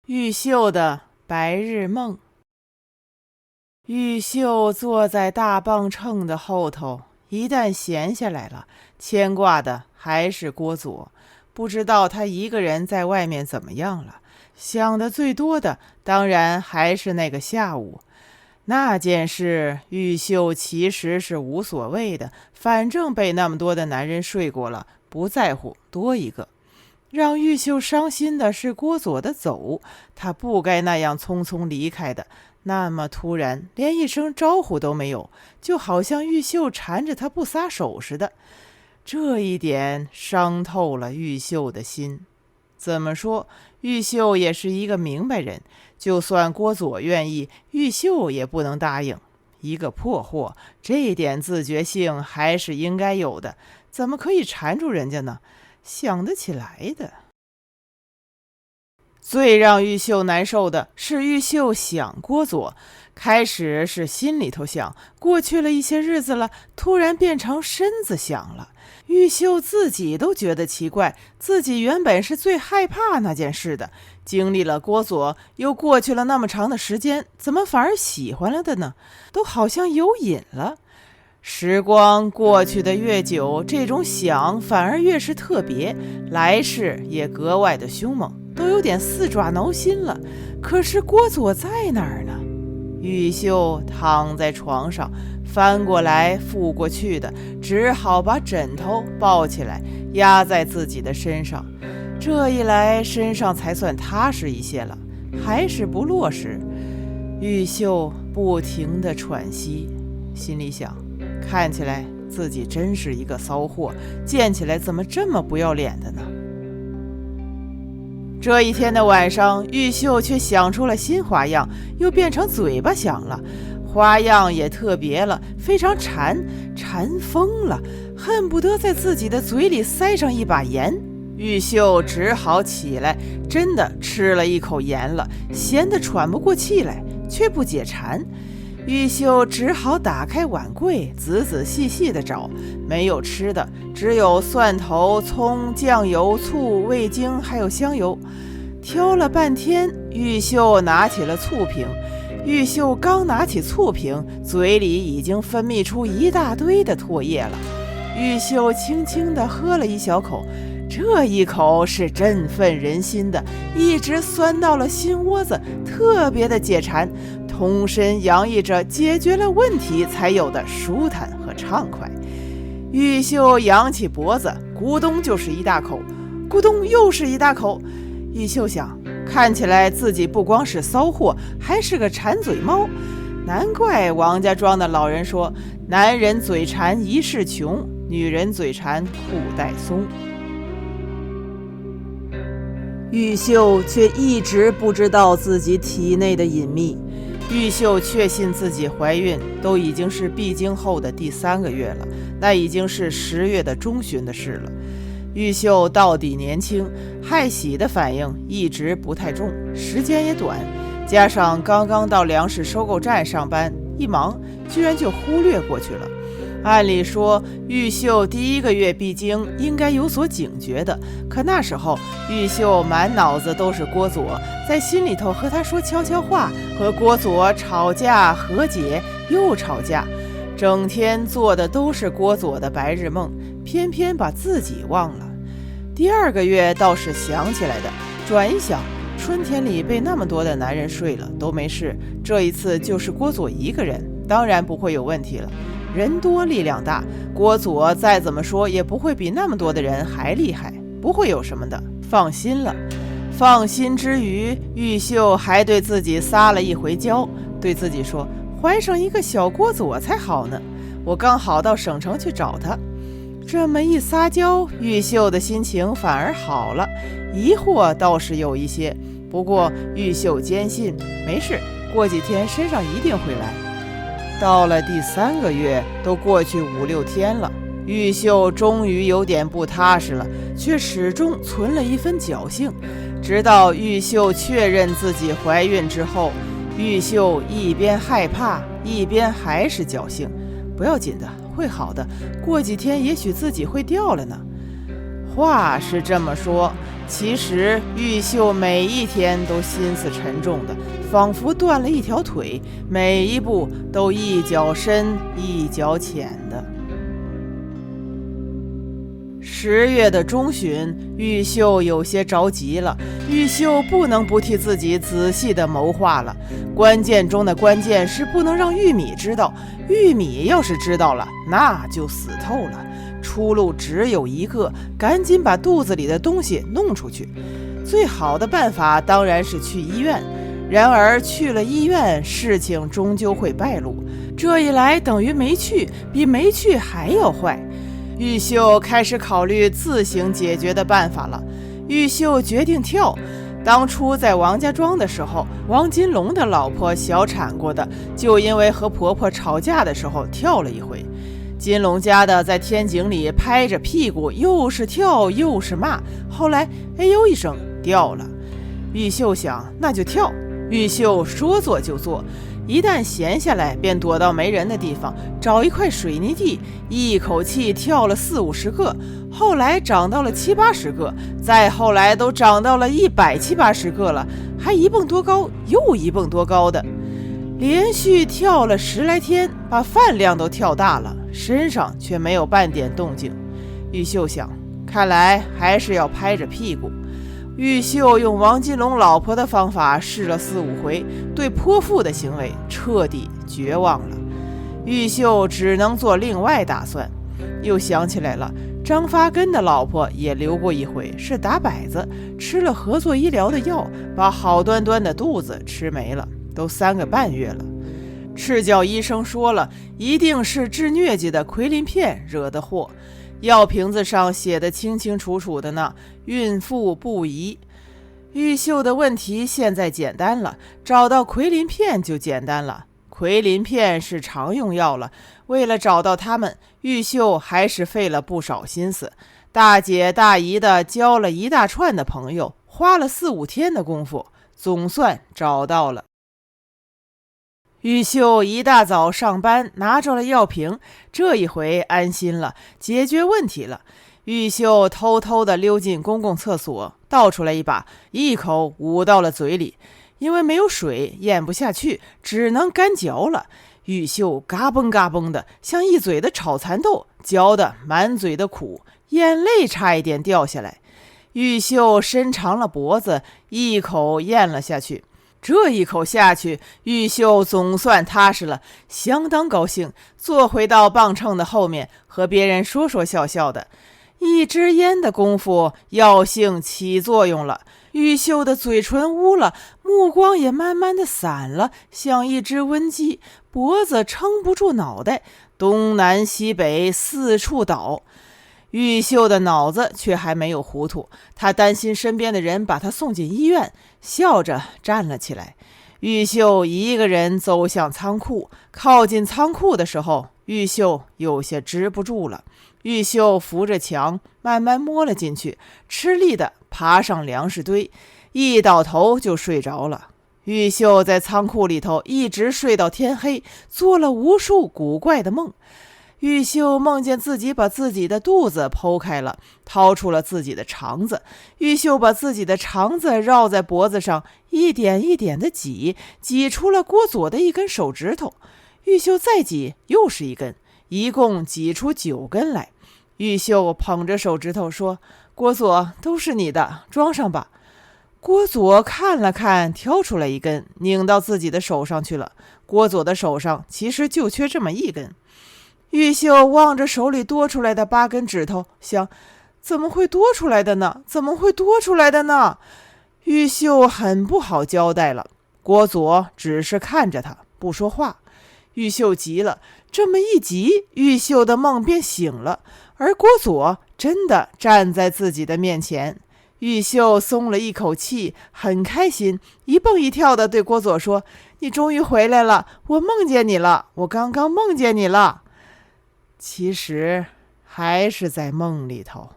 玉秀的白日梦。玉秀坐在大磅秤的后头，一旦闲下来了，牵挂的还是郭佐。不知道他一个人在外面怎么样了，想的最多的当然还是那个下午。那件事玉秀其实是无所谓的，反正被那么多的男人睡过了，不在乎多一个。让玉秀伤心的是郭佐的走，他不该那样匆匆离开的，那么突然，连一声招呼都没有，就好像玉秀缠着他不撒手似的。这一点伤透了玉秀的心。怎么说，玉秀也是一个明白人，就算郭佐愿意，玉秀也不能答应。一个破货，这点自觉性还是应该有的，怎么可以缠住人家呢？想得起来的。最让玉秀难受的是玉秀想郭佐，开始是心里头想，过去了一些日子了，突然变成身子想了。玉秀自己都觉得奇怪，自己原本是最害怕那件事的，经历了郭佐，又过去了那么长的时间，怎么反而喜欢了的呢？都好像有瘾了。时光过去的越久，这种想反而越是特别，来势也格外的凶猛，都有点四爪挠心了。可是郭佐在哪儿呢？玉秀躺在床上，翻过来覆过去的，只好把枕头抱起来压在自己的身上。这一来，身上才算踏实一些了。还是不落实。玉秀不停地喘息，心里想，看起来自己真是一个骚货，见起来怎么这么不要脸的呢？这一天的晚上，玉秀却想出了新花样，又变成嘴巴想了。花样也特别了，非常馋疯了，恨不得在自己的嘴里塞上一把盐。玉秀只好起来，真的吃了一口盐了，咸得喘不过气来，却不解馋。玉秀只好打开碗柜，仔仔细细地找，没有吃的，只有蒜头、葱、酱油、醋、味精，还有香油。挑了半天，玉秀拿起了醋瓶。玉秀刚拿起醋瓶，嘴里已经分泌出一大堆的唾液了。玉秀轻轻地喝了一小口，这一口是振奋人心的，一直酸到了心窝子，特别的解馋，通身洋溢着解决了问题才有的舒坦和畅快。玉秀扬起脖子，咕咚就是一大口，咕咚又是一大口。玉秀想，看起来自己不光是骚货，还是个馋嘴猫。难怪王家庄的老人说，男人嘴馋一世穷，女人嘴馋裤带松。玉秀却一直不知道自己体内的隐秘。玉秀确信自己怀孕都已经是闭经后的第3个月了，那已经是10月的中旬的事了。玉秀到底年轻，害喜的反应一直不太重，时间也短，加上刚刚到粮食收购站上班，一忙居然就忽略过去了。按理说，玉秀第1个月闭经应该有所警觉的，可那时候玉秀满脑子都是郭佐，在心里头和他说悄悄话，和郭佐吵架和解又吵架，整天做的都是郭佐的白日梦，偏偏把自己忘了。第2个月倒是想起来的，转一想，春天里被那么多的男人睡了都没事，这一次就是郭佐一个人，当然不会有问题了。人多力量大，郭佐再怎么说也不会比那么多的人还厉害，不会有什么的，放心了。放心之余，玉秀还对自己撒了一回娇，对自己说，怀上一个小郭佐才好呢，我刚好到省城去找他。这么一撒娇，玉秀的心情反而好了，疑惑倒是有一些，不过玉秀坚信没事，过几天身上一定会来。到了第3个月，都过去5、6天了，玉秀终于有点不踏实了，却始终存了一份侥幸。直到玉秀确认自己怀孕之后，玉秀一边害怕，一边还是侥幸，不要紧的，会好的，过几天也许自己会掉了呢。话是这么说，其实玉秀每一天都心思沉重的，仿佛断了一条腿，每一步都一脚深一脚浅的。10月的中旬，玉秀有些着急了。玉秀不能不替自己仔细地谋划了。关键中的关键是不能让玉米知道，玉米要是知道了，那就死透了。出路只有一个，赶紧把肚子里的东西弄出去。最好的办法当然是去医院，然而去了医院，事情终究会败露。这一来等于没去，比没去还要坏。玉秀开始考虑自行解决的办法了。玉秀决定跳。当初在王家庄的时候，王金龙的老婆小产过的，就因为和婆婆吵架的时候跳了一回。金龙家的在天井里拍着屁股，又是跳又是骂，后来哎呦一声掉了。玉秀想，那就跳。玉秀说做就做，一旦闲下来，便躲到没人的地方，找一块水泥地，一口气跳了40-50个，后来长到了70-80个，再后来都长到了170-80个了，还一蹦多高又一蹦多高的，连续跳了10来天，把饭量都跳大了，身上却没有半点动静。玉秀想，看来还是要拍着屁股。玉秀用王金龙老婆的方法试了4-5回，对泼妇的行为彻底绝望了。玉秀只能做另外打算，又想起来了，张发根的老婆也留过一回，是打摆子，吃了合作医疗的药，把好端端的肚子吃没了，都3个半月了。赤脚医生说了，一定是治疟疾的奎林片惹的祸。药瓶子上写的清清楚楚的呢，孕妇不宜。玉秀的问题现在简单了，找到奎林片就简单了。奎林片是常用药了，为了找到它们，玉秀还是费了不少心思，大姐大姨的交了一大串的朋友，花了4-5天的功夫，总算找到了。玉秀一大早上班，拿着了药瓶，这一回安心了，解决问题了。玉秀偷偷地溜进公共厕所，倒出来一把，一口捂到了嘴里，因为没有水咽不下去，只能干嚼了。玉秀嘎嘣嘎嘣的，像一嘴的炒蚕豆，嚼得满嘴的苦，眼泪差一点掉下来。玉秀伸长了脖子，一口咽了下去。这一口下去，玉秀总算踏实了，相当高兴，坐回到磅秤的后面，和别人说说笑笑的。一支烟的功夫，药性起作用了，玉秀的嘴唇污了，目光也慢慢的散了，像一只温鸡，脖子撑不住脑袋，东南西北四处倒。玉秀的脑子却还没有糊涂，她担心身边的人把她送进医院，笑着站了起来。玉秀一个人走向仓库，靠近仓库的时候，玉秀有些支不住了。玉秀扶着墙慢慢摸了进去，吃力地爬上粮食堆，一倒头就睡着了。玉秀在仓库里头一直睡到天黑，做了无数古怪的梦。玉秀梦见自己把自己的肚子剖开了，掏出了自己的肠子。玉秀把自己的肠子绕在脖子上，一点一点的挤，挤出了郭左的一根手指头。玉秀再挤，又是一根，一共挤出9根来。玉秀捧着手指头说：“郭左，都是你的，装上吧。”郭左看了看，挑出来一根，拧到自己的手上去了。郭左的手上其实就缺这么一根。玉秀望着手里多出来的8根指头，想：怎么会多出来的呢？怎么会多出来的呢？玉秀很不好交代了。郭左只是看着他，不说话。玉秀急了，这么一急，玉秀的梦便醒了，而郭左真的站在自己的面前。玉秀松了一口气，很开心，一蹦一跳的对郭左说：“你终于回来了，我梦见你了，我刚刚梦见你了。”其实还是在梦里头。